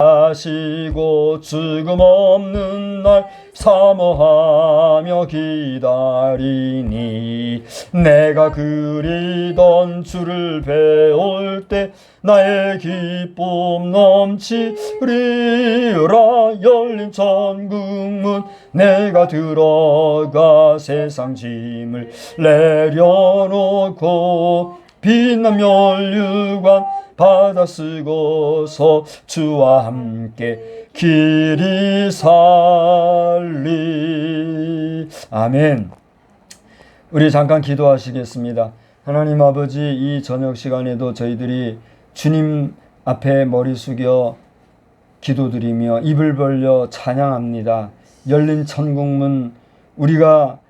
하시고 죽음 없는 날 사모하며 기다리니 내가 그리던 주를 배울 때 나의 기쁨 넘치리라. 열린 천국문 내가 들어가 세상 짐을 내려놓고 빛난 면류관 받아 쓰고서 주와 함께 길이 살리. 아멘. 우리 잠깐 기도하시겠습니다. 하나님 아버지, 이 저녁 시간에도 저희들이 주님 앞에 머리 숙여 기도드리며 입을 벌려 찬양합니다. 열린 천국문 우리가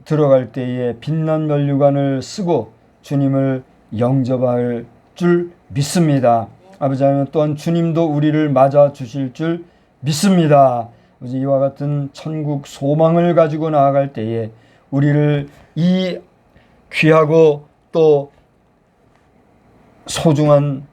들어갈 때에 빛난 면류관을 쓰고 주님을 영접할 줄 믿습니다. 아버지 하나님, 또한 주님도 우리를 맞아 주실 줄 믿습니다. 이와 같은 천국 소망을 가지고 나아갈 때에 우리를 이 귀하고 또 소중한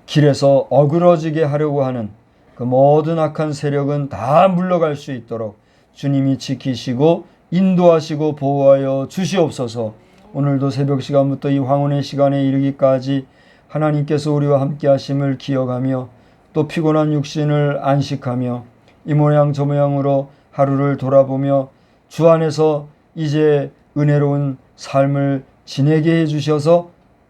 길에서 어그러지게 하려고 하는 그 모든 악한 세력은 다 물러갈 수 있도록 주님이 지키시고 인도하시고 보호하여 주시옵소서. 오늘도 새벽 시간부터 이 황혼의 시간에 이르기까지 하나님께서 우리와 함께 하심을 기억하며 또 피곤한 육신을 안식하며 이 모양 저 모양으로 하루를 돌아보며 주 안에서 이제 은혜로운 삶을 지내게 해주셔서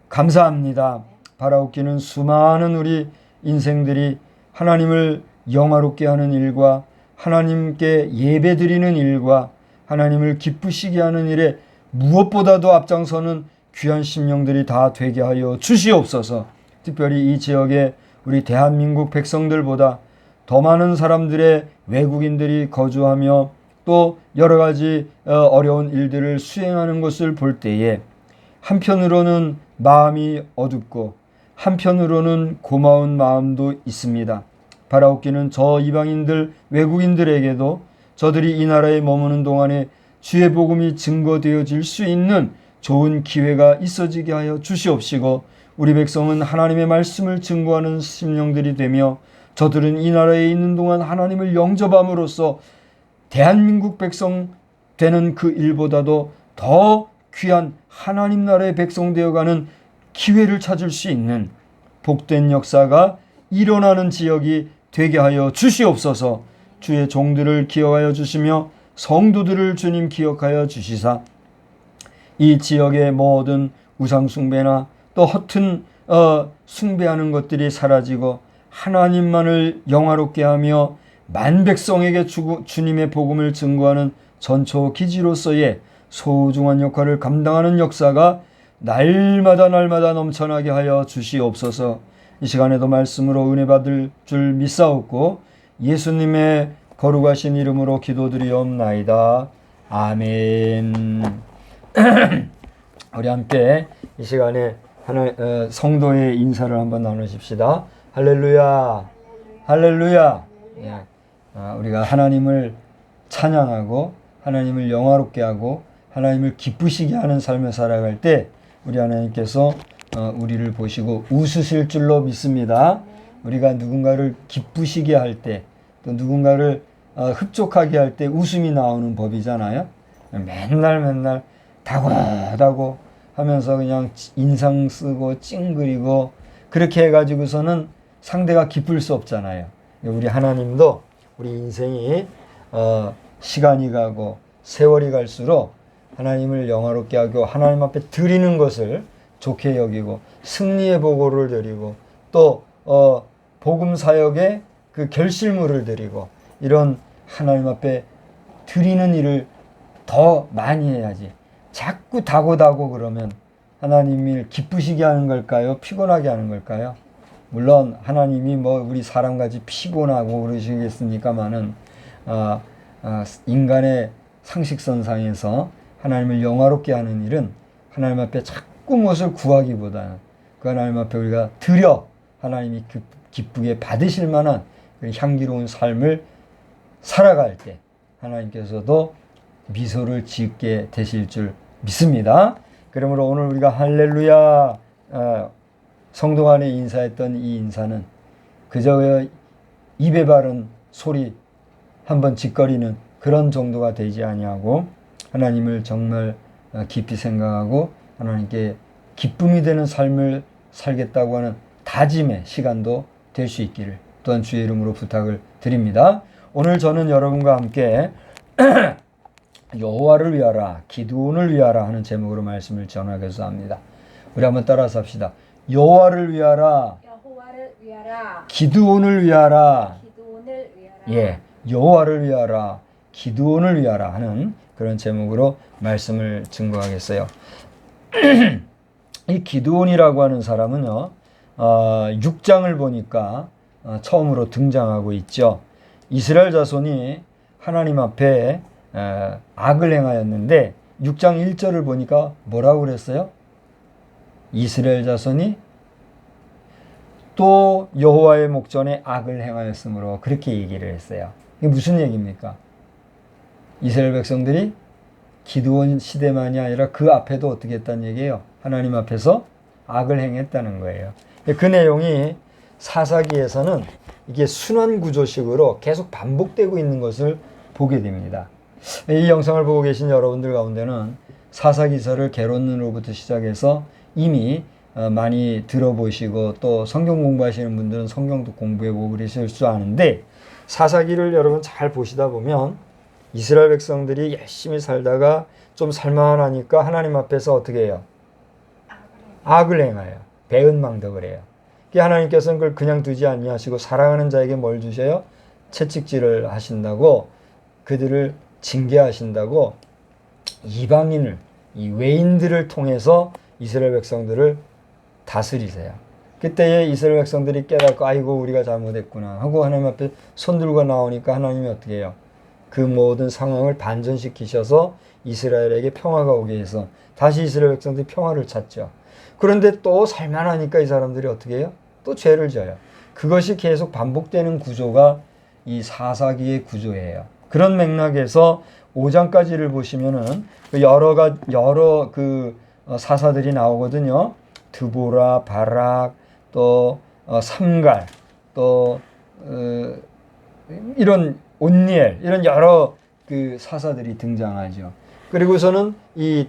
감사합니다. 바라옵기는 수많은 우리 인생들이 하나님을 영화롭게 하는 일과 하나님께 예배드리는 일과 하나님을 기쁘시게 하는 일에 무엇보다도 앞장서는 귀한 심령들이 다 되게 하여 주시옵소서. 특별히 이 지역에 우리 대한민국 백성들보다 더 많은 사람들의 외국인들이 거주하며 또 여러 가지 어려운 일들을 수행하는 것을 볼 때에 한편으로는 마음이 어둡고 한편으로는 고마운 마음도 있습니다. 바라옵기는 저 이방인들 외국인들에게도 저들이 이 나라에 머무는 동안에 주의 복음이 증거되어질 수 있는 좋은 기회가 있어지게 하여 주시옵시고 우리 백성은 하나님의 말씀을 증거하는 심령들이 되며 저들은 이 나라에 있는 동안 하나님을 영접함으로써 대한민국 백성 되는 그 일보다도 더 귀한 하나님 나라의 백성 되어가는 기회를 찾을 수 있는 복된 역사가 일어나는 지역이 되게 하여 주시옵소서. 주의 종들을 기억하여 주시며 성도들을 주님 기억하여 주시사 이 지역의 모든 우상 숭배나 또 허튼 숭배하는 것들이 사라지고 하나님만을 영화롭게 하며 만백성에게 주님의 복음을 증거하는 전초 기지로서의 소중한 역할을 감당하는 역사가 날마다 넘쳐나게 하여 주시옵소서. 이 시간에도 말씀으로 은혜 받을 줄 믿사옵고 예수님의 거룩하신 이름으로 기도드리옵나이다. 아멘. 우리 함께 이 시간에 성도의 인사를 한번 나누십시다. 할렐루야, 할렐루야. 우리가 하나님을 찬양하고 하나님을 영화롭게 하고 하나님을 기쁘시게 하는 삶을 살아갈 때 우리 하나님께서 우리를 보시고 웃으실 줄로 믿습니다. 우리가 누군가를 기쁘시게 할 때 또 누군가를 흡족하게 할 때 웃음이 나오는 법이잖아요. 맨날 다고 하면서 그냥 인상 쓰고 찡그리고 그렇게 해가지고서는 상대가 기쁠 수 없잖아요. 우리 하나님도 우리 인생이 시간이 가고 세월이 갈수록 하나님을 영화롭게 하고 하나님 앞에 드리는 것을 좋게 여기고 승리의 보고를 드리고 또 복음 사역의 그 결실물을 드리고 이런 하나님 앞에 드리는 일을 더 많이 해야지. 자꾸 다고 그러면 하나님을 기쁘시게 하는 걸까요? 피곤하게 하는 걸까요? 물론 하나님이 우리 사람같이 피곤하고 그러시겠습니까마는 인간의 상식선상에서 하나님을 영화롭게 하는 일은 하나님 앞에 자꾸 무엇을 구하기보다는 그 하나님 앞에 우리가 드려 하나님이 기쁘게 받으실 만한 향기로운 삶을 살아갈 때 하나님께서도 미소를 짓게 되실 줄 믿습니다. 그러므로 오늘 우리가 할렐루야 성도 간에 인사했던 이 인사는 그저 입에 바른 소리 한번 짓거리는 그런 정도가 되지 아니하고 하나님을 정말 깊이 생각하고 하나님께 기쁨이 되는 삶을 살겠다고 하는 다짐의 시간도 될 수 있기를 또한 주의 이름으로 부탁을 드립니다. 오늘 저는 여러분과 함께 여호와를 위하라, 기드온을 위하라 하는 제목으로 말씀을 전하고자 합니다. 우리 한번 따라서 합시다. 여호와를 위하라, 기드온을 위하라. 예, 여호와를 위하라, 기드온을 위하라 하는 그런 제목으로 말씀을 증거하겠어요. 이 기드온이라고 하는 사람은요, 6장을 보니까 처음으로 등장하고 있죠. 이스라엘 자손이 하나님 앞에 악을 행하였는데 6장 1절을 보니까 뭐라고 그랬어요? 이스라엘 자손이 또 여호와의 목전에 악을 행하였으므로 그렇게 얘기를 했어요. 이게 무슨 얘기입니까? 이스라엘 백성들이 기드온 시대만이 아니라 그 앞에도 어떻게 했다는 얘기예요? 하나님 앞에서 악을 행했다는 거예요. 그 내용이 사사기에서는 이게 순환 구조식으로 계속 반복되고 있는 것을 보게 됩니다. 이 영상을 보고 계신 여러분들 가운데는 사사기서를 개론으로부터 시작해서 이미 많이 들어보시고 또 성경 공부하시는 분들은 성경도 공부해보고 그러실 줄 아는데 사사기를 여러분 잘 보시다 보면 이스라엘 백성들이 열심히 살다가 좀 살만하니까 하나님 앞에서 어떻게 해요? 악을 행하여 배은망덕을 해요. 하나님께서는 그걸 그냥 두지 아니하시고 사랑하는 자에게 뭘 주셔요? 채찍질을 하신다고, 그들을 징계하신다고 이방인을, 이 외인들을 통해서 이스라엘 백성들을 다스리세요. 그때에 이스라엘 백성들이 깨닫고 아이고 우리가 잘못했구나 하고 하나님 앞에 손 들고 나오니까 하나님이 어떻게 해요? 그 모든 상황을 반전시키셔서 이스라엘에게 평화가 오게 해서 다시 이스라엘 백성들이 평화를 찾죠. 그런데 또 살만하니까 이 사람들이 어떻게 해요? 또 죄를 져요. 그것이 계속 반복되는 구조가 이 사사기의 구조예요. 그런 맥락에서 5장까지를 보시면은 여러 사사들이 나오거든요. 드보라, 바락, 또 삼갈, 또 이런 온니엘, 이런 여러 그 사사들이 등장하죠. 그리고서는 이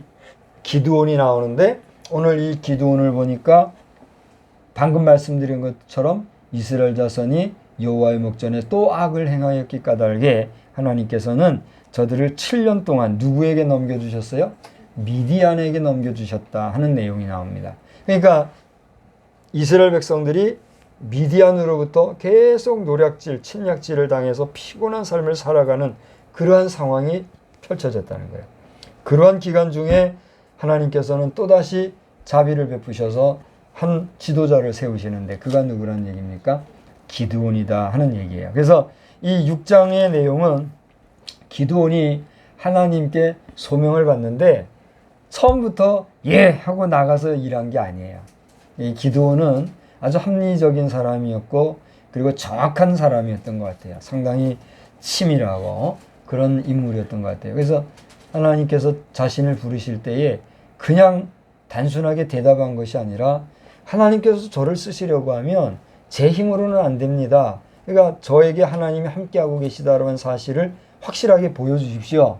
기드온이 나오는데 오늘 이 기드온을 보니까 방금 말씀드린 것처럼 이스라엘 자손이 여호와의 목전에 또 악을 행하였기 까닭에 하나님께서는 저들을 7년 동안 누구에게 넘겨주셨어요? 미디안에게 넘겨주셨다 하는 내용이 나옵니다. 그러니까 이스라엘 백성들이 미디안으로부터 계속 노략질, 침략질을 당해서 피곤한 삶을 살아가는 그러한 상황이 펼쳐졌다는 거예요. 그러한 기간 중에 하나님께서는 또다시 자비를 베푸셔서 한 지도자를 세우시는데 그가 누구란 얘기입니까? 기드온이다 하는 얘기예요. 그래서 이 6장의 내용은 기드온이 하나님께 소명을 받는데 처음부터 예 하고 나가서 일한 게 아니에요. 이 기드온은 아주 합리적인 사람이었고 그리고 정확한 사람이었던 것 같아요. 상당히 치밀하고 그런 인물이었던 것 같아요. 그래서 하나님께서 자신을 부르실 때에 그냥 단순하게 대답한 것이 아니라 하나님께서 저를 쓰시려고 하면 제 힘으로는 안 됩니다. 그러니까 저에게 하나님이 함께하고 계시다라는 사실을 확실하게 보여주십시오.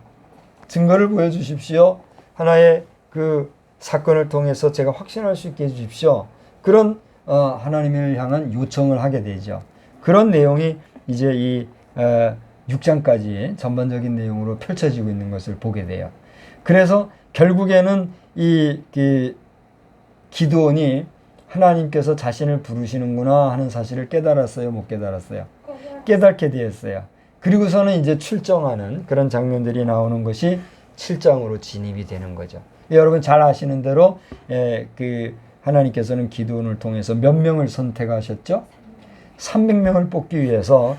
증거를 보여주십시오. 하나의 그 사건을 통해서 제가 확신할 수 있게 해주십시오. 그런 하나님을 향한 요청을 하게 되죠. 그런 내용이 이제 이 6장까지 전반적인 내용으로 펼쳐지고 있는 것을 보게 돼요. 그래서 결국에는 이 기드온이 하나님께서 자신을 부르시는구나 하는 사실을 깨달았어요? 못 깨달았어요? 깨닫게 되었어요. 그리고서는 이제 출정하는 그런 장면들이 나오는 것이 7장으로 진입이 되는 거죠. 여러분 잘 아시는 대로 하나님께서는 기드온을 통해서 몇 명을 선택하셨죠? 300명을 뽑기 위해서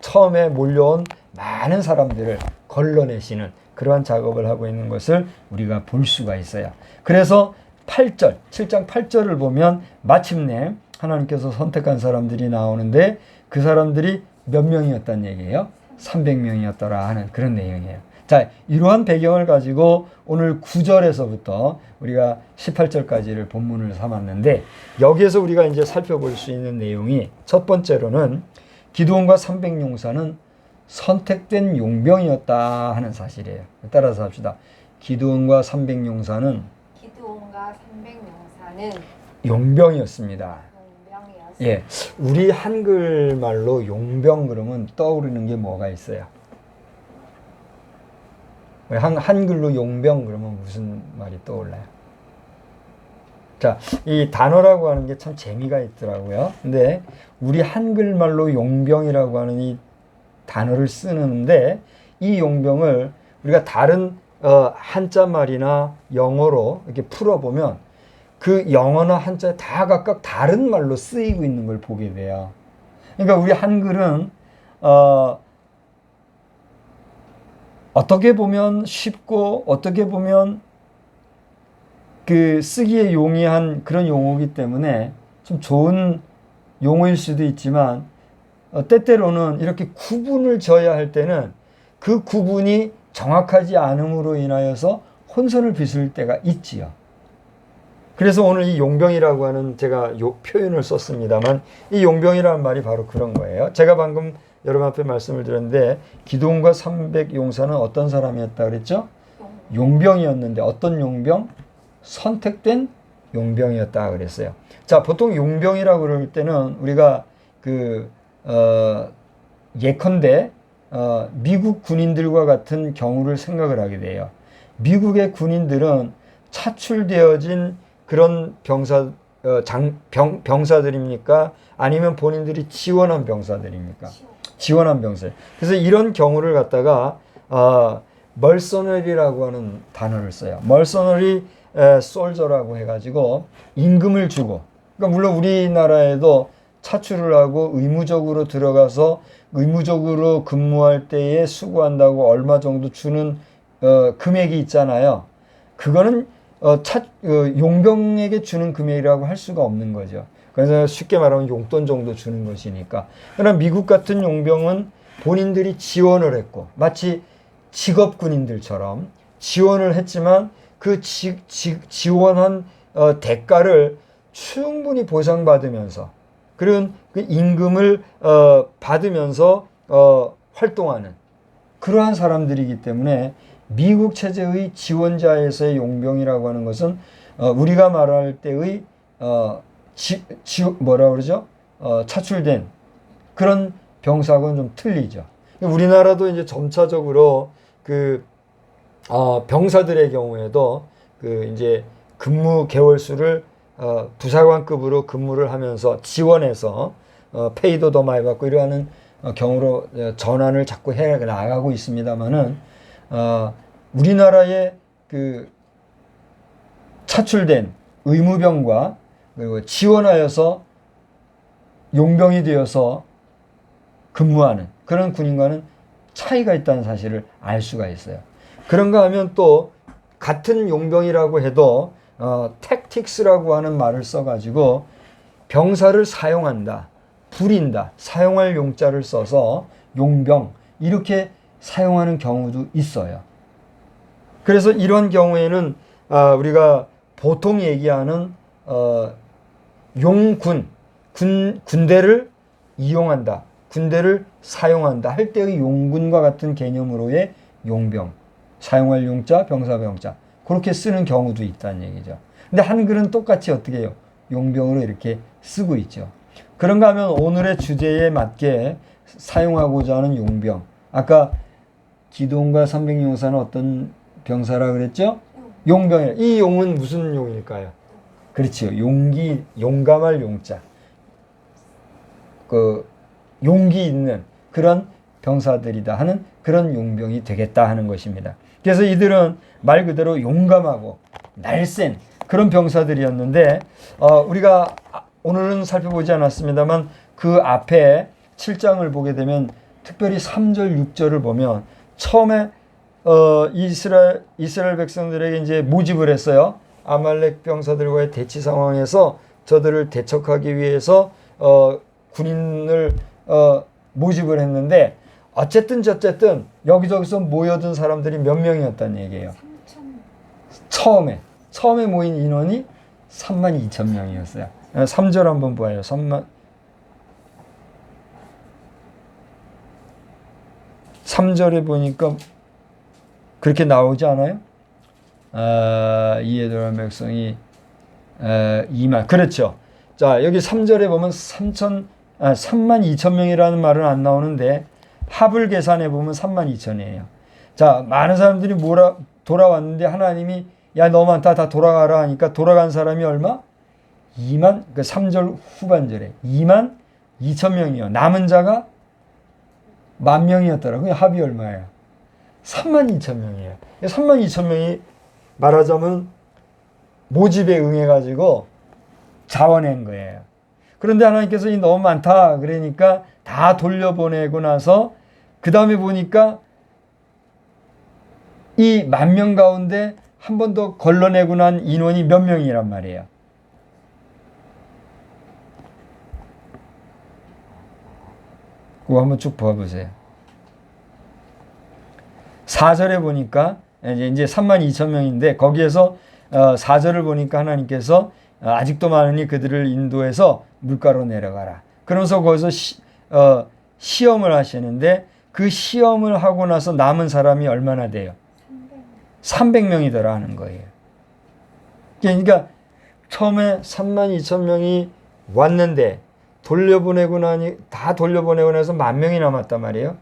처음에 몰려온 많은 사람들을 걸러내시는 그러한 작업을 하고 있는 것을 우리가 볼 수가 있어요. 그래서 7장 8절을 보면 마침내 하나님께서 선택한 사람들이 나오는데 그 사람들이 몇 명이었단 얘기예요? 300명이었더라 하는 그런 내용이에요. 자, 이러한 배경을 가지고 오늘 9절에서부터 우리가 18절까지를 본문을 삼았는데, 여기에서 우리가 이제 살펴볼 수 있는 내용이, 첫 번째로는 기드온과 300용사는 선택된 용병이었다 하는 사실이에요. 따라서 합시다. 기드온과 300용사는 용병이었습니다. 예, 우리 한글말로 용병 그러면 떠오르는 게 뭐가 있어요? 한글로 용병 그러면 무슨 말이 떠올라요? 자, 이 단어라고 하는 게 참 재미가 있더라고요. 근데 우리 한글말로 용병이라고 하는 이 단어를 쓰는데, 이 용병을 우리가 다른 한자 말이나 영어로 이렇게 풀어보면 그 영어나 한자 다 각각 다른 말로 쓰이고 있는 걸 보게 돼요. 그러니까 우리 한글은 어떻게 보면 쉽고 어떻게 보면 그 쓰기에 용이한 그런 용어이기 때문에 좀 좋은 용어일 수도 있지만, 때때로는 이렇게 구분을 져야 할 때는 그 구분이 정확하지 않음으로 인하여서 혼선을 빚을 때가 있지요. 그래서 오늘 이 용병이라고 하는 제가 표현을 썼습니다만, 이 용병이라는 말이 바로 그런 거예요. 제가 방금 여러분 앞에 말씀을 드렸는데, 기드온과 300용사는 어떤 사람이었다 그랬죠? 용병이었는데, 어떤 용병? 선택된 용병이었다 그랬어요. 자, 보통 용병이라고 그럴 때는 우리가 예컨대 미국 군인들과 같은 경우를 생각을 하게 돼요. 미국의 군인들은 차출되어진 그런 병사들입니까? 아니면 본인들이 지원한 병사들입니까? 지원한 병사. 그래서 이런 경우를 갖다가 멀서너리라고 하는 단어를 써요. 멀서너리 솔저라고 해가지고 임금을 주고, 그러니까 물론 우리나라에도 차출을 하고 의무적으로 들어가서 의무적으로 근무할 때에 수고한다고 얼마 정도 주는 금액이 있잖아요. 그거는 용병에게 주는 금액이라고 할 수가 없는 거죠. 그래서 쉽게 말하면 용돈 정도 주는 것이니까. 그러나 미국 같은 용병은 본인들이 지원을 했고, 마치 직업군인들처럼 지원을 했지만 그 지원한 대가를 충분히 보상받으면서, 그런 그 임금을 받으면서 활동하는 그러한 사람들이기 때문에, 미국 체제의 지원자에서의 용병이라고 하는 것은 우리가 말할 때의 뭐라 그러죠? 차출된 그런 병사하고는 좀 틀리죠. 우리나라도 이제 점차적으로 병사들의 경우에도 이제 근무 개월수를 부사관급으로 근무를 하면서 지원해서 페이도 더 많이 받고 이러한 경우로 전환을 자꾸 해 나가고 있습니다만은, 우리나라의 차출된 의무병과 그리고 지원하여서 용병이 되어서 근무하는 그런 군인과는 차이가 있다는 사실을 알 수가 있어요. 그런가 하면 또 같은 용병이라고 해도 택틱스라고 하는 말을 써가지고 병사를 사용한다, 부린다, 사용할 용자를 써서 용병 이렇게 사용하는 경우도 있어요. 그래서 이런 경우에는 우리가 보통 얘기하는 용군, 군대를 이용한다, 군대를 사용한다 할 때의 용군과 같은 개념으로의 용병, 사용할 용자, 병사병자 그렇게 쓰는 경우도 있다는 얘기죠. 근데 한글은 똑같이 어떻게 해요? 용병으로 이렇게 쓰고 있죠. 그런가 하면 오늘의 주제에 맞게 사용하고자 하는 용병, 아까 기드온과 300용사는 어떤 병사라 그랬죠? 용병이에요. 이 용은 무슨 용일까요? 그렇죠. 용감할 용자. 용기 있는 그런 병사들이다 하는 그런 용병이 되겠다 하는 것입니다. 그래서 이들은 말 그대로 용감하고 날쌘 그런 병사들이었는데, 우리가 오늘은 살펴보지 않았습니다만 그 앞에 7장을 보게 되면 특별히 3절, 6절을 보면 처음에 이스라엘 백성들에게 이제 모집을 했어요. 아말렉 병사들과의 대치 상황에서 저들을 대적하기 위해서 군인을 모집을 했는데 어쨌든 저쨌든 여기저기서 모여든 사람들이 몇 명이었다는 얘기예요. 3천. 처음에 모인 인원이 32,000명이었어요. 3절 한번 봐요. 3절에 보니까 그렇게 나오지 않아요? 이에 들어간 백성이 2만. 그렇죠. 자, 여기 3절에 보면 32,000명이라는 말은 안 나오는데 합을 계산해 보면 32,000이에요. 자, 많은 사람들이 돌아왔는데 하나님이 야, 너무 많다. 다 돌아가라 하니까 돌아간 사람이 얼마? 2만, 그 3절 후반절에 2만 2,000명이요. 남은 자가 10,000명이었더라고요. 합이 얼마예요? 32,000명이에요. 32,000명이 말하자면 모집에 응해가지고 자원한 거예요. 그런데 하나님께서 이 너무 많다 그러니까 다 돌려보내고 나서 그 다음에 보니까 이 10,000명 가운데 한 번 더 걸러내고 난 인원이 몇 명이란 말이에요. 그거 한번 쭉 봐보세요. 4절에 보니까 이제 32,000명인데 거기에서 4절을 보니까 하나님께서 아직도 많으니 그들을 인도해서 물가로 내려가라. 그러면서 거기서 시험을 하시는데 그 시험을 하고 나서 남은 사람이 얼마나 돼요? 300명이더라 하는 거예요. 그러니까 처음에 32,000명이 왔는데 돌려보내고 나니 다 돌려보내고 나서 10,000명이 남았단 말이에요.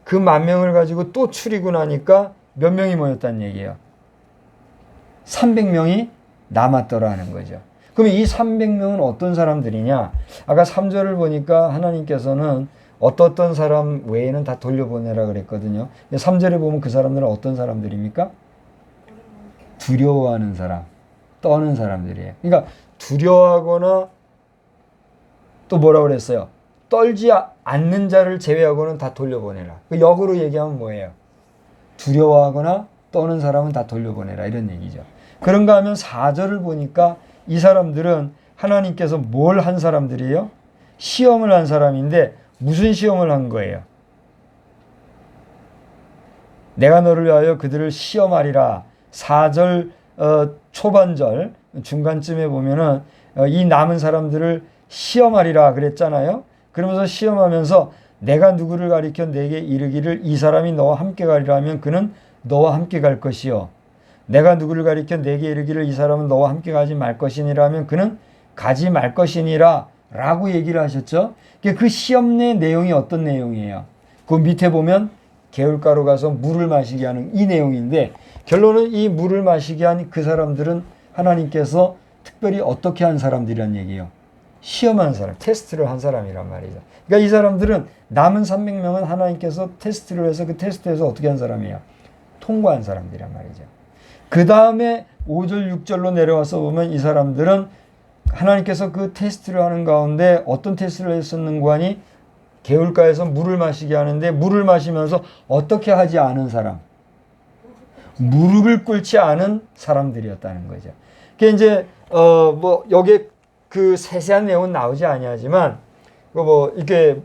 그 10,000명을 가지고 또 추리고 나니까 몇 명이 모였다는 얘기예요. 300명이 남았더라는 거죠. 그러면 이 300명은 어떤 사람들이냐? 아까 3절을 보니까 하나님께서는 어떤 사람 외에는 다 돌려보내라 그랬거든요. 3절에 보면 그 사람들은 어떤 사람들입니까? 두려워하는 사람, 떠는 사람들이에요. 그러니까 두려워하거나 또 뭐라고 그랬어요? 떨지 않는 자를 제외하고는 다 돌려보내라. 역으로 얘기하면 뭐예요? 두려워하거나 떠는 사람은 다 돌려보내라 이런 얘기죠. 그런가 하면 4절을 보니까 이 사람들은 하나님께서 뭘 한 사람들이에요? 시험을 한 사람인데 무슨 시험을 한 거예요? 내가 너를 위하여 그들을 시험하리라. 4절 초반절 중간쯤에 보면은 이 남은 사람들을 시험하리라 그랬잖아요. 그러면서 시험하면서 내가 누구를 가리켜 내게 이르기를 이 사람이 너와 함께 가리라 하면 그는 너와 함께 갈 것이요. 내가 누구를 가리켜 내게 이르기를 이 사람은 너와 함께 가지 말 것이니라 하면 그는 가지 말 것이니라 라고 얘기를 하셨죠. 그 시험 내 내용이 어떤 내용이에요? 그 밑에 보면 개울가로 가서 물을 마시게 하는 이 내용인데 결론은 이 물을 마시게 한 그 사람들은 하나님께서 특별히 어떻게 한 사람들이란 얘기예요. 시험한 사람, 테스트를 한 사람이란 말이죠. 그러니까 이 사람들은 남은 300명은 하나님께서 테스트를 해서 그 테스트에서 어떻게 한 사람이에요? 통과한 사람들이란 말이죠. 그 다음에 5절, 6절로 내려와서 보면 이 사람들은 하나님께서 그 테스트를 하는 가운데 어떤 테스트를 했었는가 하니 개울가에서 물을 마시게 하는데 물을 마시면서 어떻게 하지 않은 사람? 무릎을 꿇지 않은 사람들이었다는 거죠. 그게 이제 뭐 여기에 그 세세한 내용은 나오지 아니하지만 이게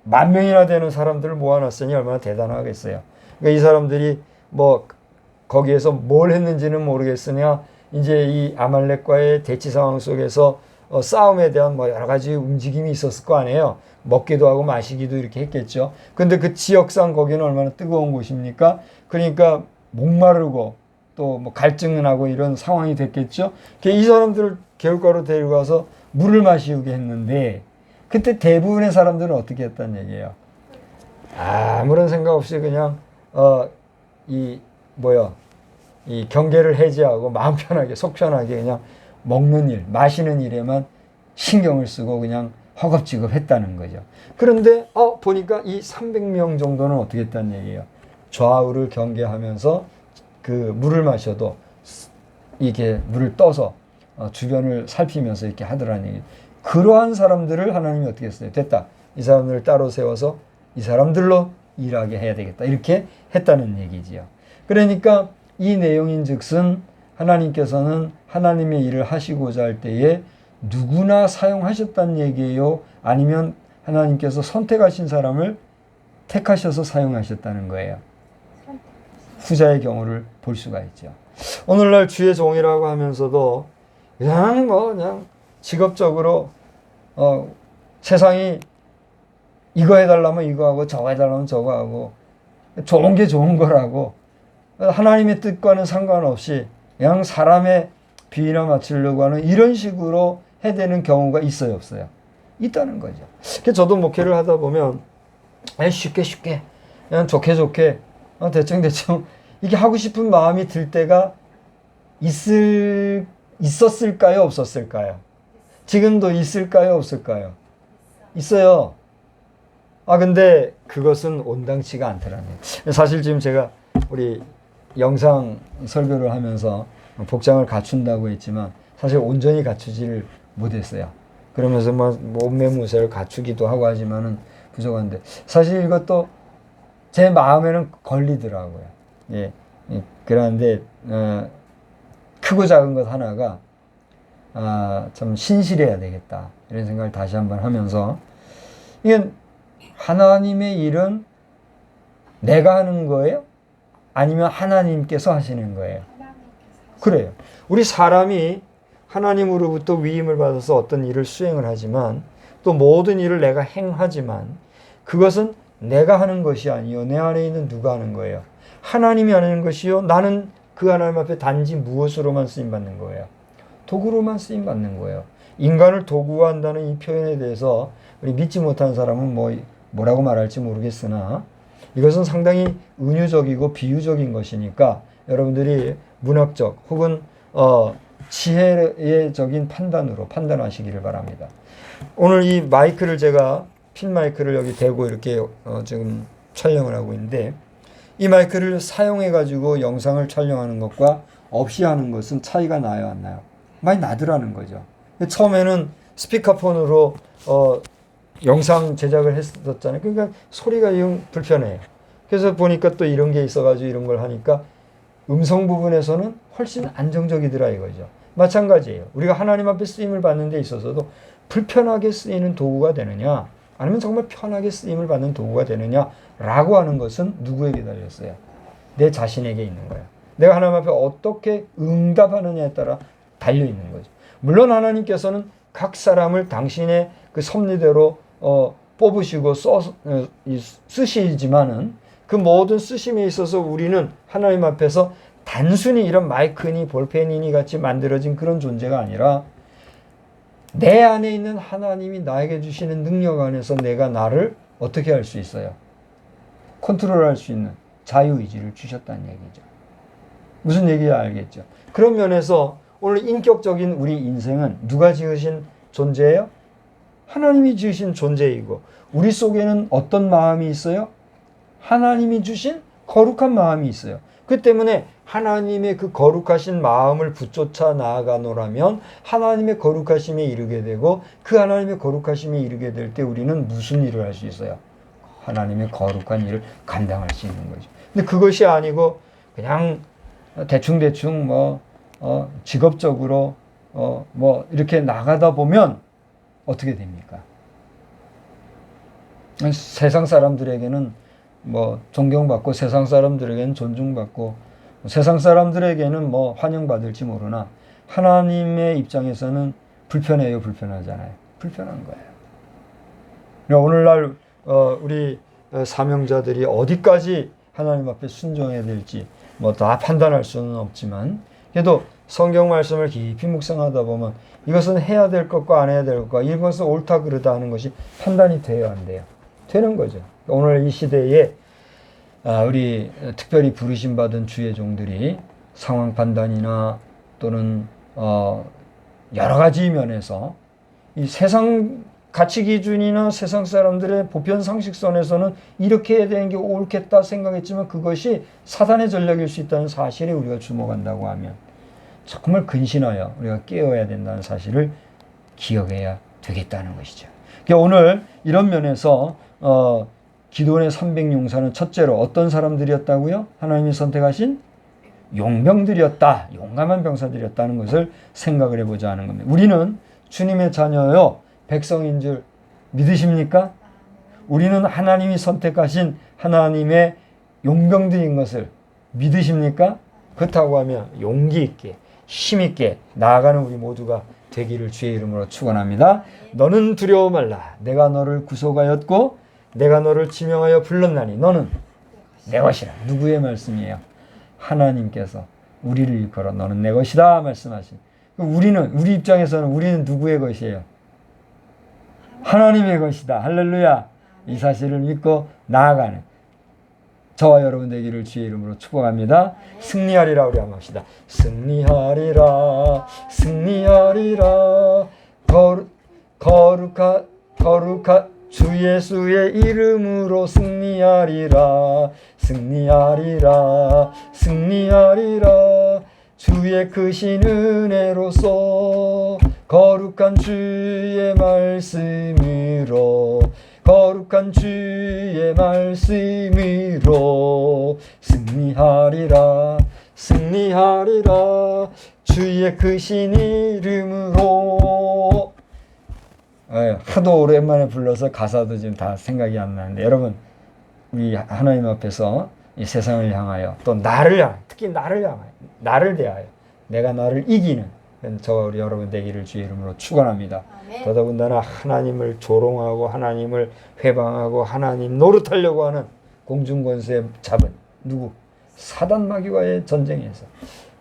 10,000명이나 되는 사람들을 모아놨으니 얼마나 대단하겠어요. 그러니까 이 사람들이 뭐 거기에서 뭘 했는지는 모르겠으나 이제 이 아말렉과의 대치 상황 속에서 싸움에 대한 뭐 여러 가지 움직임이 있었을 거 아니에요. 먹기도 하고 마시기도 이렇게 했겠죠. 근데 그 지역상 거기는 얼마나 뜨거운 곳입니까? 그러니까 목마르고 또 뭐 갈증 나고 이런 상황이 됐겠죠. 이 사람들을 개울가로 데려가서 물을 마시게 했는데 그때 대부분의 사람들은 어떻게 했단 얘기예요? 아무런 생각 없이 그냥 이 경계를 해제하고 마음 편하게 속 편하게 그냥 먹는 일, 마시는 일에만 신경을 쓰고 그냥 허겁지겁 했다는 거죠. 그런데 보니까 이 300명 정도는 어떻게 했다는 얘기예요? 좌우를 경계하면서 그 물을 마셔도 이게 물을 떠서 주변을 살피면서 이렇게 하더라는 얘기. 그러한 사람들을 하나님이 어떻게 했어요? 됐다. 이 사람들을 따로 세워서 이 사람들로 일하게 해야 되겠다. 이렇게 했다는 얘기지요. 그러니까 이 내용인즉슨 하나님께서는 하나님의 일을 하시고자 할 때에 누구나 사용하셨다는 얘기예요? 아니면 하나님께서 선택하신 사람을 택하셔서 사용하셨다는 거예요. 후자의 경우를 볼 수가 있죠. 오늘날 주의 종이라고 하면서도 그냥 직업적으로 세상이 이거 해달라면 이거 하고 저거 해달라면 저거 하고 좋은 게 좋은 거라고 하나님의 뜻과는 상관없이 그냥 사람의 비위나 맞추려고 하는 이런 식으로 해대는 경우가 있어요, 없어요? 있다는 거죠. 그래서 저도 목회를 하다 보면 쉽게 그냥 좋게 대충 이게 하고 싶은 마음이 들 때가 있었을까요, 없었을까요? 지금도 있을까요, 없을까요? 있어요. 근데 그것은 온당치가 않더라는 거예요. 사실 지금 제가 우리 영상 설교를 하면서 복장을 갖춘다고 했지만 사실 온전히 갖추지를 못했어요. 그러면서 몸매무새를 갖추기도 하고 하지만은 부족한데 사실 이것도 제 마음에는 걸리더라고요. 예. 그런데 크고 작은 것 하나가 참 신실해야 되겠다 이런 생각을 다시 한번 하면서 이게 하나님의 일은 내가 하는 거예요? 아니면 하나님께서 하시는 거예요? 그래요. 우리 사람이 하나님으로부터 위임을 받아서 어떤 일을 수행을 하지만 또 모든 일을 내가 행하지만 그것은 내가 하는 것이 아니요 내 안에 있는 누가 하는 거예요? 하나님이 하는 것이요 나는 그 하나님 앞에 단지 무엇으로만 쓰임받는 거예요? 도구로만 쓰임받는 거예요. 인간을 도구화한다는 이 표현에 대해서 우리 믿지 못한 사람은 뭐라고 말할지 모르겠으나 이것은 상당히 은유적이고 비유적인 것이니까 여러분들이 문학적 혹은 지혜적인 판단으로 판단하시기를 바랍니다. 오늘 이 마이크를 제가 핀 마이크를 여기 대고 이렇게 지금 촬영을 하고 있는데 이 마이크를 사용해 가지고 영상을 촬영하는 것과 없이 하는 것은 차이가 나요, 안 나요? 많이 나더라는 거죠. 처음에는 스피커폰으로 영상 제작을 했었잖아요. 그러니까 소리가 좀 불편해요. 그래서 보니까 또 이런 게 있어가지고 이런 걸 하니까 음성 부분에서는 훨씬 안정적이더라 이거죠. 마찬가지예요. 우리가 하나님 앞에 쓰임을 받는 데 있어서도 불편하게 쓰이는 도구가 되느냐 아니면 정말 편하게 쓰임을 받는 도구가 되느냐라고 하는 것은 누구에게 달렸어요? 내 자신에게 있는 거예요. 내가 하나님 앞에 어떻게 응답하느냐에 따라 달려있는 거죠. 물론 하나님께서는 각 사람을 당신의 그 섭리대로 뽑으시고 쓰시지만은 그 모든 쓰심에 있어서 우리는 하나님 앞에서 단순히 이런 마이크니 볼펜이니 같이 만들어진 그런 존재가 아니라 내 안에 있는 하나님이 나에게 주시는 능력 안에서 내가 나를 어떻게 할 수 있어요? 컨트롤할 수 있는 자유의지를 주셨다는 얘기죠. 무슨 얘기인지 알겠죠? 그런 면에서 오늘 인격적인 우리 인생은 누가 지으신 존재예요? 하나님이 지으신 존재이고 우리 속에는 어떤 마음이 있어요? 하나님이 주신 거룩한 마음이 있어요. 그 때문에 하나님의 그 거룩하신 마음을 붙쫓아 나아가노라면 하나님의 거룩하심에 이르게 되고 그 하나님의 거룩하심에 이르게 될 때 우리는 무슨 일을 할 수 있어요? 하나님의 거룩한 일을 감당할 수 있는 거죠. 근데 그것이 아니고 그냥 대충 직업적으로 이렇게 나가다 보면 어떻게 됩니까? 세상 사람들에게는 존경받고 세상 사람들에게는 존중받고 세상 사람들에게는 환영받을지 모르나 하나님의 입장에서는 불편해요, 불편하잖아요. 불편한 거예요. 오늘날 우리 사명자들이 어디까지 하나님 앞에 순종해야 될지 다 판단할 수는 없지만 그래도 성경 말씀을 깊이 묵상하다 보면 이것은 해야 될 것과 안 해야 될 것과 이것은 옳다 그르다 하는 것이 판단이 돼요, 안 돼요? 되는 거죠. 오늘 이 시대에 우리 특별히 부르심 받은 주의 종들이 상황 판단이나 또는 여러 가지 면에서 이 세상 가치 기준이나 세상 사람들의 보편 상식선에서는 이렇게 해야 되는 게 옳겠다 생각했지만 그것이 사단의 전략일 수 있다는 사실에 우리가 주목한다고 하면 정말 근신하여 우리가 깨어야 된다는 사실을 기억해야 되겠다는 것이죠. 그러니까 오늘 이런 면에서 기도원의 300용사는 첫째로 어떤 사람들이었다고요? 하나님이 선택하신 용병들이었다. 용감한 병사들이었다는 것을 생각을 해보자 하는 겁니다. 우리는 주님의 자녀요 백성인 줄 믿으십니까? 우리는 하나님이 선택하신 하나님의 용병들인 것을 믿으십니까? 그렇다고 하면 용기 있게 힘 있게 나아가는 우리 모두가 되기를 주의 이름으로 축원합니다. 너는 두려워 말라. 내가 너를 구속하였고 내가 너를 지명하여 불렀나니 너는 내 것이라. 누구의 말씀이에요? 하나님께서 우리를 일컬어 너는 내 것이다 말씀하신. 우리 입장에서는 우리는 누구의 것이에요? 하나님의 것이다. 할렐루야. 이 사실을 믿고 나아가는 저와 여러분 되기를 주의 이름으로 축복합니다. 승리하리라. 우리 한번 합시다. 승리하리라. 승리하리라. 거룩한 주 예수의 이름으로 승리하리라. 승리하리라. 승리하리라. 주의 크신 은혜로서 거룩한 주의 말씀으로 거룩한 주의 말씀으로 승리하리라. 승리하리라. 주의 크신 이름으로. 하도 오랜만에 불러서 가사도 지금 다 생각이 안 나는데 여러분 우리 하나님 앞에서 이 세상을 향하여 또 나를 향하여 특히 나를 향하여 나를 대하여 내가 나를 이기는 저와 우리 여러분 되기를 주의 이름으로 축원합니다. 더더군다나 하나님을 조롱하고 하나님을 회방하고 하나님 노릇하려고 하는 공중권세 잡은 누구? 사단 마귀와의 전쟁에서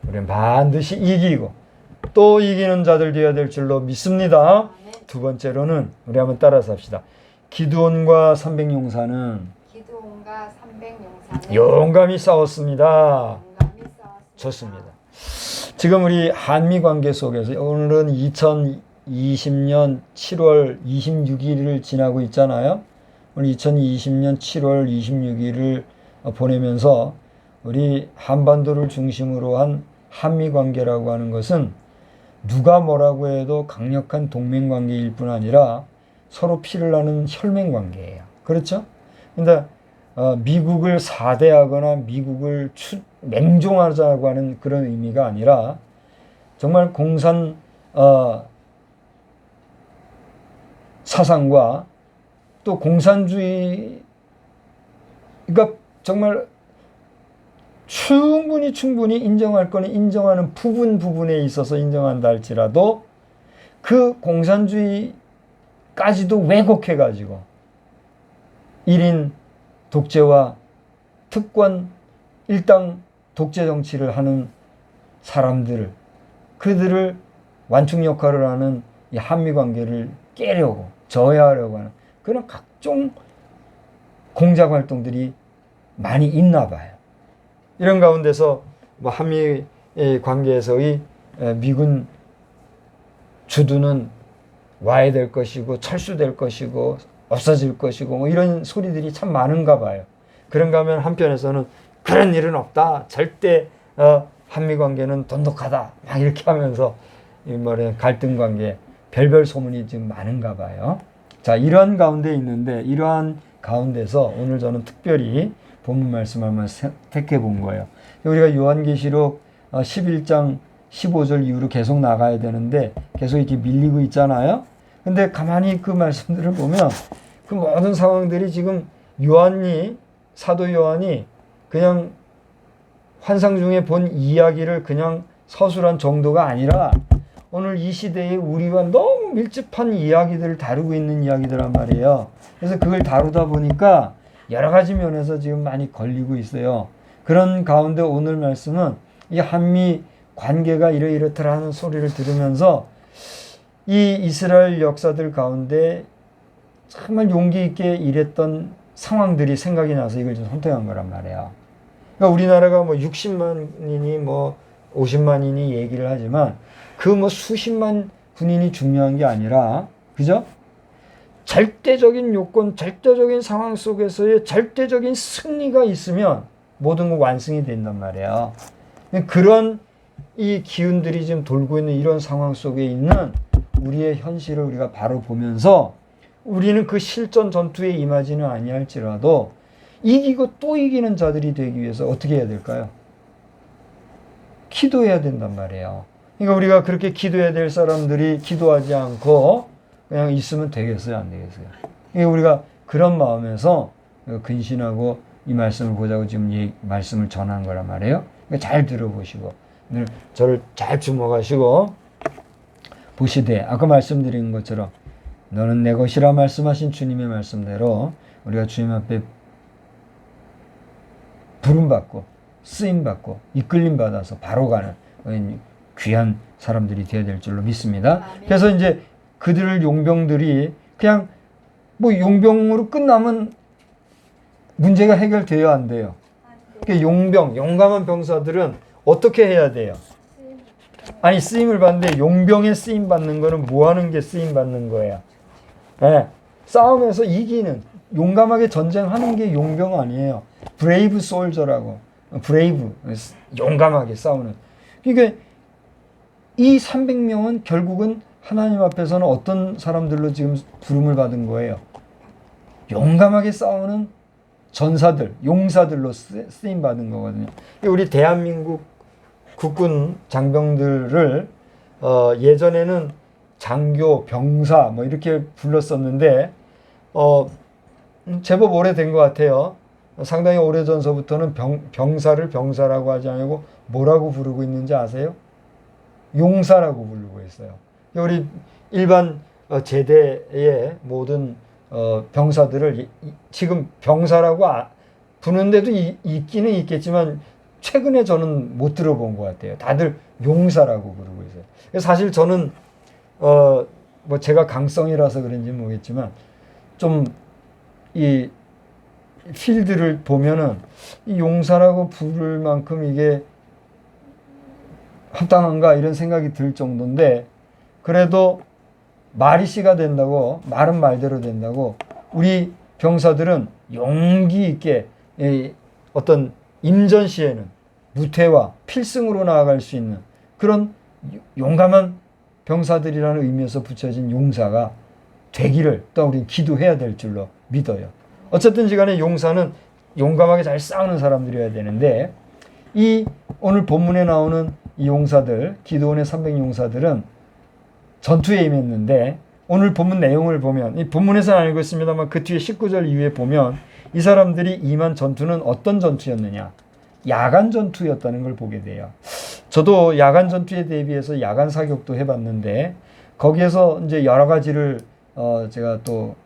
우리는 반드시 이기고 또 이기는 자들 되어야 될 줄로 믿습니다. 두 번째로는 우리 한번 따라서 합시다. 기드온과 300용사는 용감히 싸웠습니다. 좋습니다. 지금 우리 한미 관계 속에서 오늘은 2020년 7월 26일을 지나고 있잖아요. 오늘 2020년 7월 26일을 보내면서 우리 한반도를 중심으로 한 한미 관계라고 하는 것은 누가 뭐라고 해도 강력한 동맹 관계일 뿐 아니라 서로 피를 나는 혈맹 관계예요. 그렇죠? 근데 미국을 사대하거나 미국을 맹종하자고 하는 그런 의미가 아니라 정말 공산 사상과 또 공산주의가 정말 충분히 인정할 거는 인정하는 부분에 있어서 인정한다 할지라도 그 공산주의까지도 왜곡해 가지고 1인 독재와 특권 일당 독재 정치를 하는 사람들을 그들을 완충 역할을 하는 이 한미 관계를 깨려고 저해하려고 하는 그런 각종 공작 활동들이 많이 있나 봐요. 이런 가운데서 뭐 한미 관계에서의 미군 주둔은 와야 될 것이고 철수될 것이고 없어질 것이고 뭐 이런 소리들이 참 많은가 봐요. 그런가 하면 한편에서는 그런 일은 없다. 절대 한미 관계는 돈독하다. 막 이렇게 하면서 이 말에 갈등 관계 별별 소문이 좀 많은가 봐요. 자, 이러한 가운데 있는데 이러한 가운데서 오늘 저는 특별히 본문 말씀을 한번 택해 본 거예요. 우리가 요한계시록 11장 15절 이후로 계속 나가야 되는데 계속 이렇게 밀리고 있잖아요. 근데 가만히 그 말씀들을 보면 그 모든 상황들이 지금 사도 요한이 그냥 환상 중에 본 이야기를 그냥 서술한 정도가 아니라 오늘 이 시대에 우리와 너무 밀접한 이야기들을 다루고 있는 이야기들란 말이에요. 그래서 그걸 다루다 보니까 여러 가지 면에서 지금 많이 걸리고 있어요. 그런 가운데 오늘 말씀은 이 한미 관계가 이러이렇더라는 소리를 들으면서 이 이스라엘 역사들 가운데 정말 용기 있게 일했던 상황들이 생각이 나서 이걸 좀 선택한 거란 말이에요. 그러니까 우리나라가 뭐 60만이니 뭐 50만이니 얘기를 하지만 그 뭐 수십만 군인이 중요한 게 아니라, 그죠? 절대적인 요건, 절대적인 상황 속에서의 절대적인 승리가 있으면 모든 건 완성이 된단 말이에요. 그런 이 기운들이 지금 돌고 있는 이런 상황 속에 있는 우리의 현실을 우리가 바로 보면서 우리는 그 실전 전투에 임하지는 아니할지라도 이기고 또 이기는 자들이 되기 위해서 어떻게 해야 될까요? 기도해야 된단 말이에요. 그러니까 우리가 그렇게 기도해야 될 사람들이 기도하지 않고 그냥 있으면 되겠어요? 안 되겠어요? 그러니까 우리가 그런 마음에서 근신하고 이 말씀을 보자고 지금 이 말씀을 전한 거란 말이에요. 그러니까 잘 들어보시고 오늘 저를 잘 주목하시고 보시되 아까 말씀드린 것처럼 너는 내 것이라 말씀하신 주님의 말씀대로 우리가 주님 앞에 부름받고 쓰임받고 이끌림받아서 바로 가는 귀한 사람들이 되어야 될 줄로 믿습니다. 그래서 이제 그들을 용병들이 그냥 뭐 용병으로 끝나면 문제가 해결돼야 안 돼요. 그러니까 용감한 병사들은 어떻게 해야 돼요? 아니 쓰임을 받는데 용병에 쓰임 받는 거는 뭐 하는 게 쓰임 받는 거예요? 네, 싸움에서 이기는 용감하게 전쟁하는 게 용병 아니에요. 브레이브 솔저라고 브레이브 용감하게 싸우는. 그러니까 이 300명은 결국은 하나님 앞에서는 어떤 사람들로 지금 부름을 받은 거예요? 용감하게 싸우는 전사들, 용사들로 쓰임 받은 거거든요. 우리 대한민국 국군 장병들을 예전에는 장교, 병사 뭐 이렇게 불렀었는데 제법 오래된 것 같아요. 상당히 오래전서부터는 병사를 병사라고 하지 않고 뭐라고 부르고 있는지 아세요? 용사라고 부르고 있어요. 우리 일반 제대의 모든 병사들을 지금 병사라고 부르는데도 있기는 있겠지만 최근에 저는 못 들어본 것 같아요. 다들 용사라고 부르고 있어요. 사실 저는 뭐 제가 강성이라서 그런지 모르겠지만 좀 이 필드를 보면은 이 용사라고 부를 만큼 이게 합당한가 이런 생각이 들 정도인데 그래도 말이 씨가 된다고 말은 말대로 된다고 우리 병사들은 용기 있게 어떤 임전 시에는 무태와 필승으로 나아갈 수 있는 그런 용감한 병사들이라는 의미에서 붙여진 용사가 되기를 또 우리는 기도해야 될 줄로 믿어요. 어쨌든지 간에 용사는 용감하게 잘 싸우는 사람들이어야 되는데 이 오늘 본문에 나오는 이 용사들 기드온의 300용사들은 전투에 임했는데 오늘 본문 내용을 보면 이 본문에서는 알고 있습니다만 그 뒤에 19절 이후에 보면 이 사람들이 임한 전투는 어떤 전투였느냐? 야간 전투였다는 걸 보게 돼요. 저도 야간 전투에 대비해서 야간 사격도 해봤는데 거기에서 이제 여러 가지를 제가 또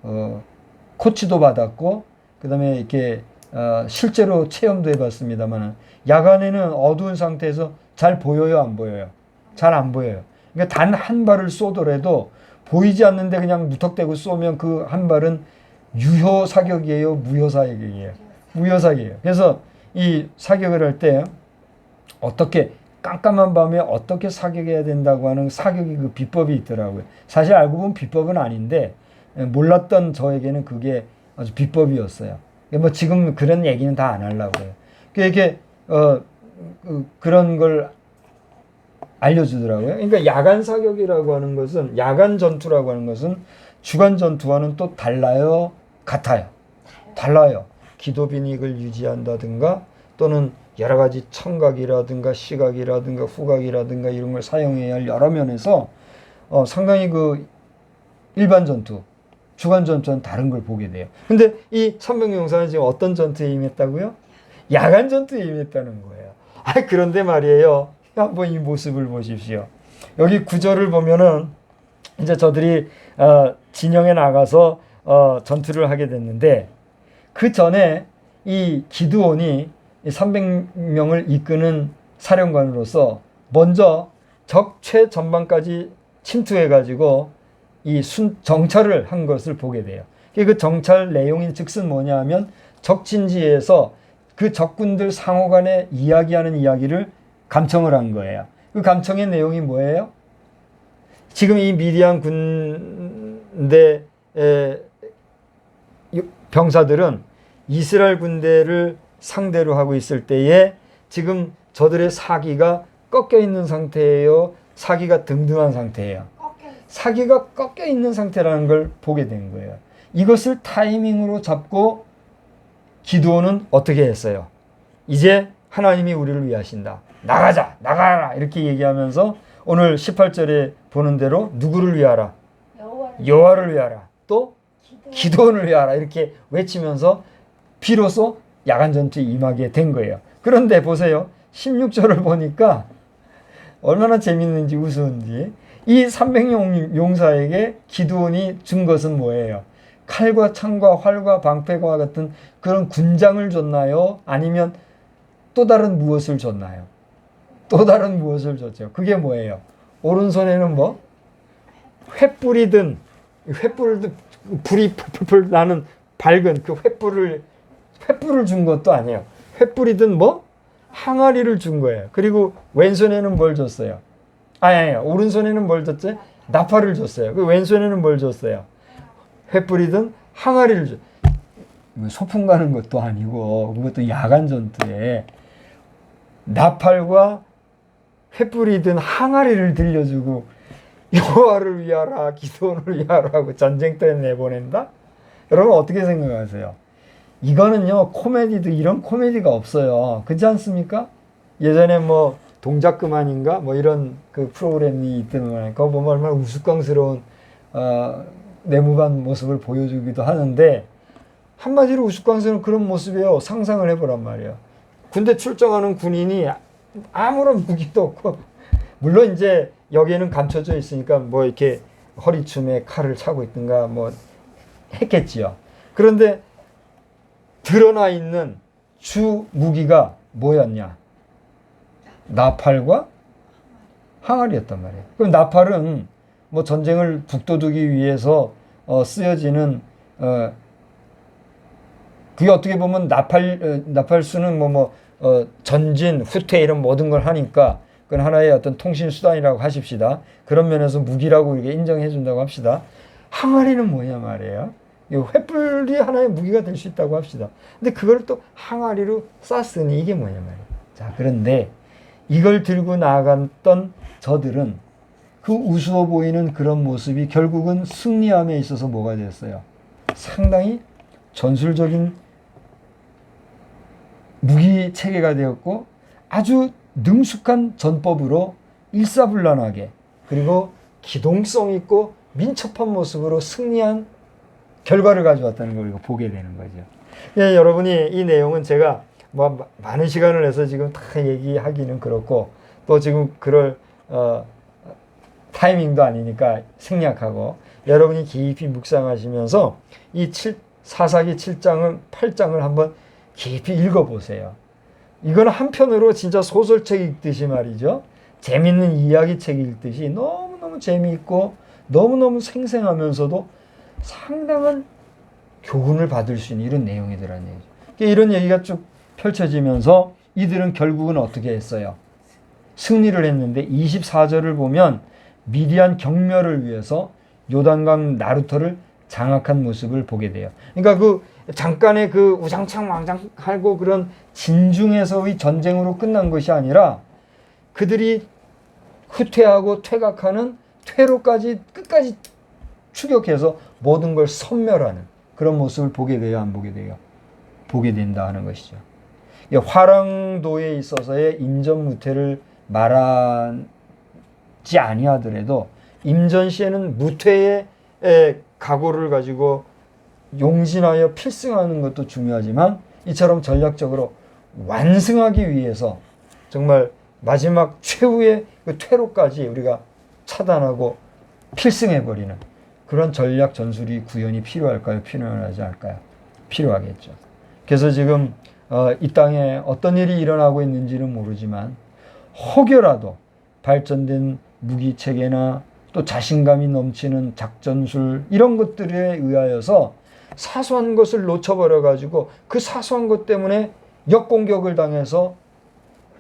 코치도 받았고 그다음에 이렇게 실제로 체험도 해봤습니다만 야간에는 어두운 상태에서 잘 보여요, 안 보여요? 잘 안 보여요. 그러니까 단 한 발을 쏘더라도 보이지 않는데 그냥 무턱대고 쏘면 그 한 발은 유효 사격이에요, 무효 사격이에요? 무효 사격이에요. 그래서 이 사격을 할 때 어떻게 깜깜한 밤에 어떻게 사격해야 된다고 하는 사격이 그 비법이 있더라고요. 사실 알고 보면 비법은 아닌데 몰랐던 저에게는 그게 아주 비법이었어요. 뭐 지금 그런 얘기는 다 안 하려고 해요. 이렇게 그런 걸 알려주더라고요. 그러니까 야간 사격이라고 하는 것은 야간 전투라고 하는 것은 주간 전투와는 또 달라요, 같아요. 달라요. 기도 빈익을 유지한다든가 또는 여러 가지 청각이라든가 시각이라든가 후각이라든가 이런 걸 사용해야 할 여러 면에서 상당히 그 일반 전투, 주간 전투는 다른 걸 보게 돼요. 근데 이 300용사는 지금 어떤 전투에 임했다고요? 야간 전투에 임했다는 거예요. 그런데 말이에요. 한번 이 모습을 보십시오. 여기 구절을 보면은 이제 저들이 진영에 나가서 전투를 하게 됐는데 그 전에 이 기드온이 300명을 이끄는 사령관으로서 먼저 적 최전방까지 침투해가지고 이 정찰을 한 것을 보게 돼요. 그 정찰 내용인 즉슨 뭐냐 하면 적진지에서 그 적군들 상호 간에 이야기하는 이야기를 감청을 한 거예요. 그 감청의 내용이 뭐예요? 지금 이 미디안 군대 병사들은 이스라엘 군대를 상대로 하고 있을 때에 지금 저들의 사기가 꺾여 있는 상태예요? 사기가 등등한 상태예요? 사기가 꺾여 있는 상태라는 걸 보게 된 거예요. 이것을 타이밍으로 잡고 기드온은 어떻게 했어요? 이제 하나님이 우리를 위하신다. 나가자, 나가라 이렇게 얘기하면서 오늘 18절에 보는 대로 누구를 위하라? 여호와를 위하라. 또 기도원을 위하라 이렇게 외치면서 비로소 야간 전투에 임하게 된 거예요. 그런데 보세요. 16절을 보니까 얼마나 재밌는지 우스운지 이 300명 용사에게 기드온이 준 것은 뭐예요? 칼과 창과 활과 방패와 같은 그런 군장을 줬나요? 아니면 또 다른 무엇을 줬나요? 또 다른 무엇을 줬죠? 그게 뭐예요? 오른손에는 뭐? 횃불이든 횃불을 불이 풀풀 나는 밝은 그 횃불을 준 것도 아니에요. 횃불이든 뭐? 항아리를 준 거예요. 그리고 왼손에는 뭘 줬어요? 아니, 오른손에는 뭘 줬지? 나팔을 줬어요. 그 왼손에는 뭘 줬어요? 횃불이든 항아리를 줬어요. 소풍 가는 것도 아니고 그것도 야간 전투에 나팔과 횃불이든 항아리를 들려주고 여호와를 위하라 기드온을 위하라 하고 전쟁터에 내보낸다? 여러분 어떻게 생각하세요? 이거는요 코미디도 이런 코미디가 없어요. 그렇지 않습니까? 예전에 뭐 동작 그만인가 뭐 이런 그 프로그램이 있더만 그거 보면 얼마나 우스꽝스러운 내무반 모습을 보여주기도 하는데 한마디로 우스꽝스러운 그런 모습이에요. 상상을 해보란 말이에요. 군대 출정하는 군인이 아무런 무기도 없고 물론 이제 여기에는 감춰져 있으니까 뭐 이렇게 허리춤에 칼을 차고 있든가 뭐 했겠지요. 그런데 드러나 있는 주 무기가 뭐였냐? 나팔과 항아리였단 말이에요. 그럼 나팔은 뭐 전쟁을 북돋우기 위해서 쓰여지는 그게 어떻게 보면 나팔수는 전진, 후퇴 이런 모든 걸 하니까 그건 하나의 어떤 통신 수단이라고 하십시다. 그런 면에서 무기라고 이렇게 인정해 준다고 합시다. 항아리는 뭐냐 말이에요. 횃불이 하나의 무기가 될 수 있다고 합시다. 근데 그걸 또 항아리로 쌌으니 이게 뭐냐 말이에요. 자, 그런데 이걸 들고 나갔던 저들은 그 우스워 보이는 그런 모습이 결국은 승리함에 있어서 뭐가 됐어요? 상당히 전술적인 무기 체계가 되었고 아주 능숙한 전법으로 일사불란하게 그리고 기동성 있고 민첩한 모습으로 승리한 결과를 가져왔다는 걸 우리가 보게 되는 거죠. 예, 여러분이 이 내용은 제가 뭐 많은 시간을 내서 지금 다 얘기하기는 그렇고 또 지금 그럴 타이밍도 아니니까 생략하고 여러분이 깊이 묵상하시면서 이 사사기 7장을 8장을 한번 깊이 읽어보세요. 이건 한편으로 진짜 소설책 읽듯이 말이죠. 재밌는 이야기책 읽듯이 너무너무 재미있고 너무너무 생생하면서도 상당한 교훈을 받을 수 있는 이런 내용이더라는 얘기죠. 이런 얘기가 쭉 펼쳐지면서 이들은 결국은 어떻게 했어요? 승리를 했는데 24절을 보면 미디안 경멸을 위해서 요단강 나루터를 장악한 모습을 보게 돼요. 그러니까 그 잠깐의 그 우장창왕장하고 그런 진중에서의 전쟁으로 끝난 것이 아니라 그들이 후퇴하고 퇴각하는 퇴로까지 끝까지 추격해서 모든 걸 섬멸하는 그런 모습을 보게 돼요, 안 보게 돼요? 보게 된다 하는 것이죠. 화랑도에 있어서의 임전무퇴를 말하지 아니하더라도 임전시에는 무퇴의 각오를 가지고 용진하여 필승하는 것도 중요하지만 이처럼 전략적으로 완승하기 위해서 정말 마지막 최후의 그 퇴로까지 우리가 차단하고 필승해버리는 그런 전략 전술이 구현이 필요할까요? 필요하지 않을까요? 필요하겠죠. 그래서 지금 이 땅에 어떤 일이 일어나고 있는지는 모르지만 혹여라도 발전된 무기체계나 또 자신감이 넘치는 작전술 이런 것들에 의하여서 사소한 것을 놓쳐버려 가지고 그 사소한 것 때문에 역공격을 당해서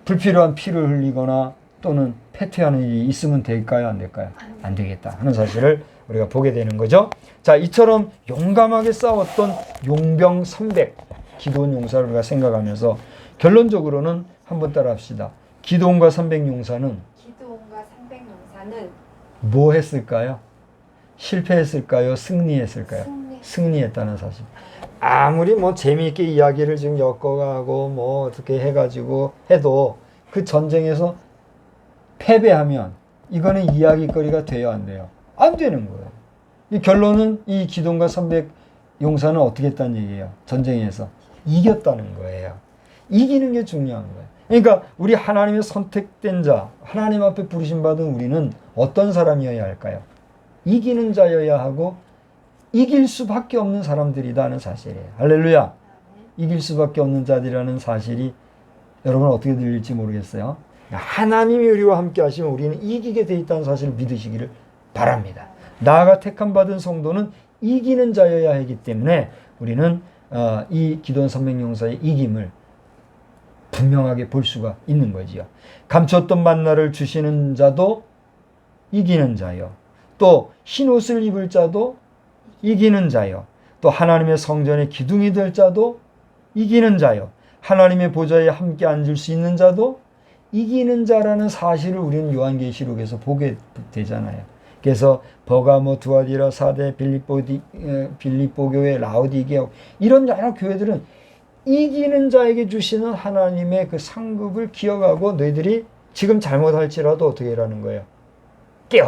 불필요한 피를 흘리거나 또는 패퇴하는 일이 있으면 될까요? 안 될까요? 안 되겠다 하는 사실을 우리가 보게 되는 거죠. 자, 이처럼 용감하게 싸웠던 용병 300 기드온 용사를 우리가 생각하면서 결론적으로는 한번 따라 합시다. 기드온과 300 용사는 뭐 했을까요? 실패했을까요? 승리했을까요? 승리했다는 사실. 아무리 뭐 재미있게 이야기를 지금 엮어가고 뭐 어떻게 해가지고 해도 그 전쟁에서 패배하면 이거는 이야기거리가 돼요, 안 돼요? 안 되는 거예요. 이 결론은 이 기돈과 300 용사는 어떻게 했다는 얘기예요? 전쟁에서 이겼다는 거예요. 이기는 게 중요한 거예요. 그러니까 우리 하나님의 선택된 자, 하나님 앞에 부르심 받은 우리는 어떤 사람이어야 할까요? 이기는 자여야 하고 이길 수밖에 없는 사람들이라는 사실이에요. 할렐루야. 이길 수밖에 없는 자들이라는 사실이 여러분 어떻게 들릴지 모르겠어요. 하나님이 우리와 함께 하시면 우리는 이기게 돼 있다는 사실을 믿으시기를 바랍니다. 나아가 택함 받은 성도는 이기는 자여야 하기 때문에 우리는 이 기돈 300용사의 이김을 분명하게 볼 수가 있는 거지요. 감췄던 만나를 주시는 자도 이기는 자요. 또 흰옷을 입을 자도 이기는 자요. 또 하나님의 성전의 기둥이 될 자도 이기는 자요. 하나님의 보좌에 함께 앉을 수 있는 자도 이기는 자라는 사실을 우리는 요한계시록에서 보게 되잖아요. 그래서 버가모, 두아디라, 사대, 빌립보 교회, 라오디게아 이런 여러 교회들은 이기는 자에게 주시는 하나님의 그 상급을 기억하고 너희들이 지금 잘못할지라도 어떻게 하라는 거예요?